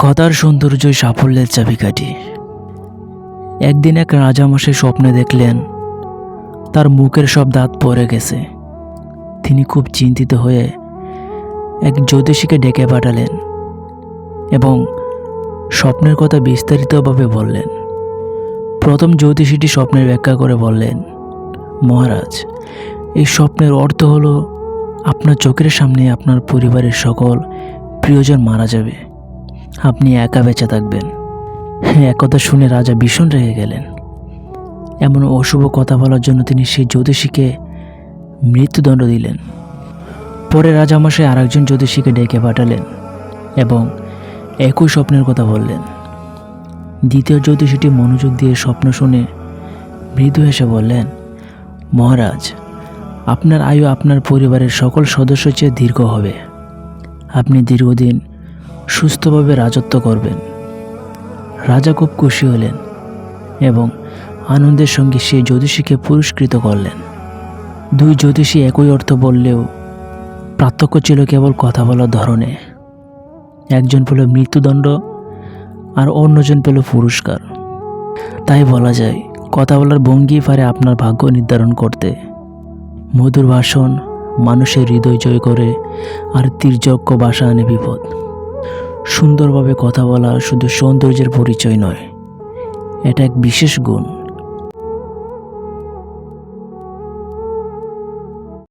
কথার সৌন্দর্যই সাফল্যের চাবিকাঠি। একদিন এক রাজামশাই স্বপ্নে দেখলেন তার মুখের সব দাঁত পড়ে গেছে। তিনি খুব চিন্তিত হয়ে এক জ্যোতিষীকে ডেকে পাঠালেন এবং স্বপ্নের কথা বিস্তারিতভাবে বললেন। প্রথম জ্যোতিষীটি স্বপ্নের ব্যাখ্যা করে বললেন, মহারাজ, এই স্বপ্নের অর্থ হলো আপনার চোখের সামনে আপনার পরিবারের সকল প্রিয়জন মারা যাবে, আপনি একা বেঁচে থাকবেন। একথা শুনে রাজা ভীষণ রেগে গেলেন। এমন অশুভ কথা বলার জন্য তিনি সেই জ্যোতিষীকে মৃত্যুদণ্ড দিলেন। পরে রাজামশাই আরেকজন জ্যোতিষীকে ডেকে পাঠালেন এবং একই স্বপ্নের কথা বললেন। দ্বিতীয় জ্যোতিষীটি মনোযোগ দিয়ে স্বপ্ন শুনে মৃদু হেসে বললেন, মহারাজ, আপনার আয়ু আপনার পরিবারের সকল সদস্যের চেয়ে দীর্ঘ হবে, আপনি দীর্ঘদিন সুস্থভাবে রাজত্ব করবেন। রাজা খুব খুশি হলেন এবং আনন্দের সঙ্গে সেই জ্যোতিষীকে পুরস্কৃত করলেন। দুই জ্যোতিষী একই অর্থ বললেও পার্থক্য ছিল কেবল কথা বলার ধরনে। একজন পেল মৃত্যুদণ্ড আর অন্যজন পেল পুরস্কার। তাই বলা যায়, কথা বলার ভঙ্গি পারে আপনার ভাগ্য নির্ধারণ করতে। মধুর ভাষণ মানুষের হৃদয় জয় করে আর তীর্যজ্ঞ ভাষা আনে বিপদ। সুন্দরভাবে কথা বলা শুধু সৌন্দর্যের পরিচয় নয়, এটা এক বিশেষ গুণ।